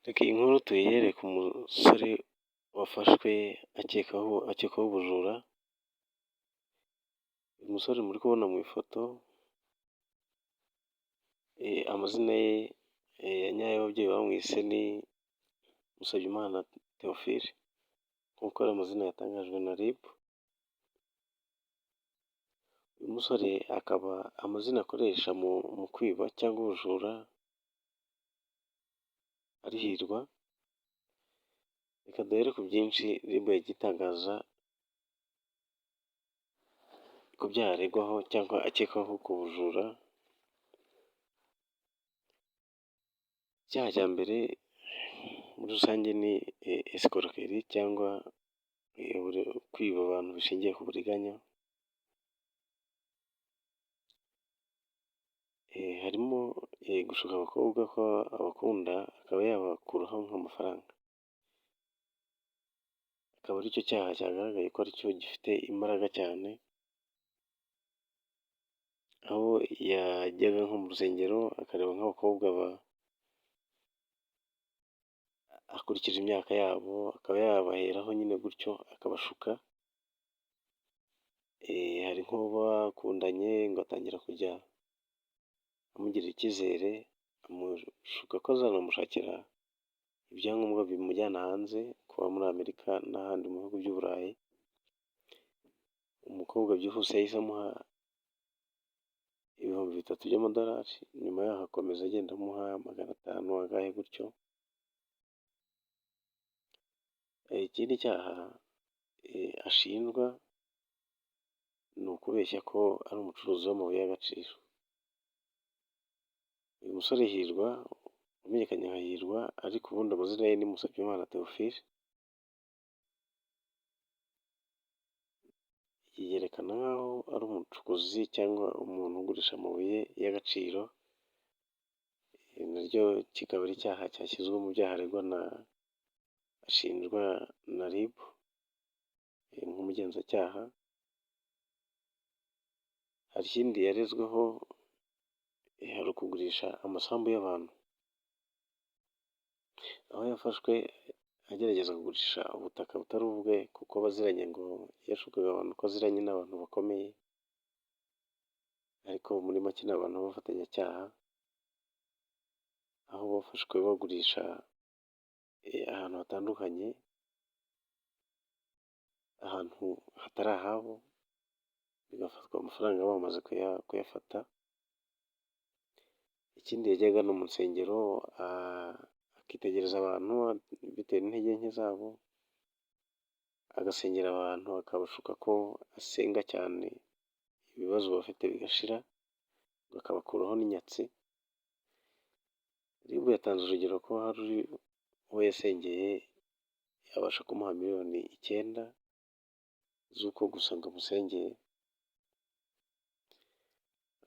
Reka iyi nkuru tuyihere ku musore wafashwe akekwaho ubujura. Uyu musore muri kubona mu ifoto, amazina ye ya nyayo ababyeyi bamwise ni Musabyimana Theophile, nk'uko ari amazina yatangajwe na RIB. Uyu musore akaba amazina akoresha mu kwiba cyangwa ubujura ari Hirwa. Reka duhere ku byinshi RIB yagiye itangaza ku byaha aregwaho cyangwa akekwaho ku bujura. Icyaha cya mbere muri rusange ni escroquerie cyangwa kwiba abantu bishingiye ku buriganya. Harimo gushuka abakobwa ko abakunda akaba yabakuraho nk'amafaranga. Akaba aricyo cyaha cyagaragaye ko aricyo gifite imbaraga cyane, aho yajyaga nko mu rusengero akareba nk'abakobwa akurikije imyaka yabo, akaba yabaheraho nyine gutyo akabashuka. Hari nk'uwo bakundanye ngo atangira kujya amugirira icyizere, amushuka ko azanamushakira ibyangombwa bimujyana hanze kuba muri Amerika n'ahandi mu bihugu by'Uburayi. Umukobwa byihuse yahise amuha $3,000 by'amadolari, nyuma yaho akomeza agenda amuha 500 angahe gutyo. Ikindi cyaha ashinjwa ni ukubeshya ko ari umucuruzi w'amabuye y'agaciro. Uyu musore Hirwa wamenyekanye nka Hirwa ariko ubundi amazina ye ni Musabyimana Theophile, yiyerekana nk'aho ari umucukuzi cyangwa umuntu ugurisha amabuye y'agaciro. Naryo kikaba ari icyaha cyashyizwe mu byaha aregwa ashinjwa na RIB nk'umugenzacyaha. Hari ikindi yarezweho, hari ukugurisha amasambu y'abantu, aho yafashwe agerageza kugurisha ubutaka butari ubwe kuko baziranye, ngo yashukaga abantu ko aziranye n'abantu bakomeye, ariko muri make ni abantu b'abafatanyacyaha, aho bafashwe bagurisha ahantu hatandukanye, ahantu hatari ahabo, bigafatwa amafaranga bamaze kuyafata. Ikindi yajyaga no mu nsengero akitegereza abantu bitewe n'intege nke zabo, agasengera abantu akabashuka ko asenga cyane ibibazo bafite bigashira, akabakuraho n'inyatsi. RIB yatanze urugero ko hari uwo yasengeye yabasha kumuha $9,000,000 z'uko gusa ngo amusengeye.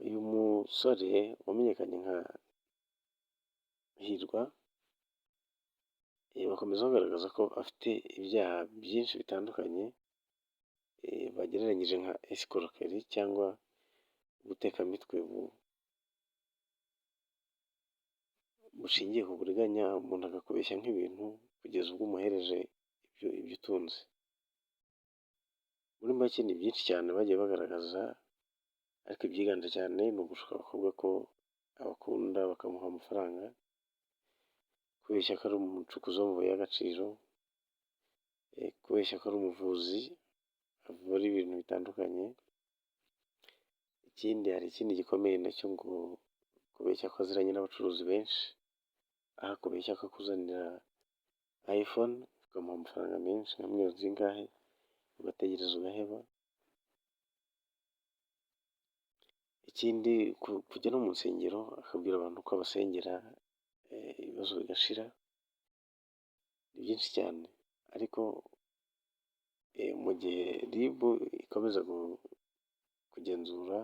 Uyu musore wamenyekanye nka Hirwa bakomeza bagaragaza ko afite ibyaha byinshi bitandukanye bagereranyije nka escroquerie cyangwa ubutekamitwe bushingiye ku buriganya, umuntu agakubeshya nk'ibintu kugeza ubwo umuhereje ibyo utunze. Muri make ni byinshi cyane bagiye bagaragaza, ariko ibyiganje cyane ni ugushuka abakobwa ko abakunda bakamuha amafaranga, kubeshya ko ari umucukuzi w'amabuye y'agaciro, kubeshya ko ari umuvuzi avura ibintu bitandukanye. Ikindi, hari ikindi gikomeye nacyo, ngo kubeshya ko aziranye n'abacuruzi benshi, aho akubeshya ko akuzanira iPhone ukamuha amafaranga menshi nka miliyoni zingahe, ugategereza ugaheba. Ikindi, kujya no mu nsengero akabwira abantu ko abasengera ibibazo bigashira. Ni byinshi cyane, ariko mu gihe RIB ikomeza kugenzura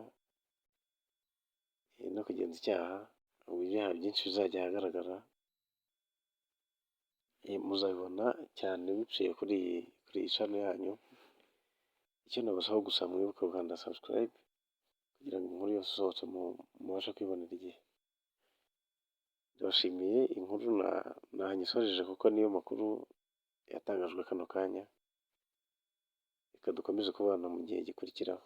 no kugenza icyaha, ubu ibyaha byinshi bizajya ahagaragara, muzabibona cyane biciye kuri iyi channel yanyu. Icyo nabasaba gusa, mwibuke gukanda subscribe kugira ngo inkuru yose isohotse mubashe kwibonera igihe. ndabashimiye, inkuru ntaho nyisoreje kuko niyo makuru yatangajwe kano kanya, reka dukomeze kubana mu gihe gikurikiraho.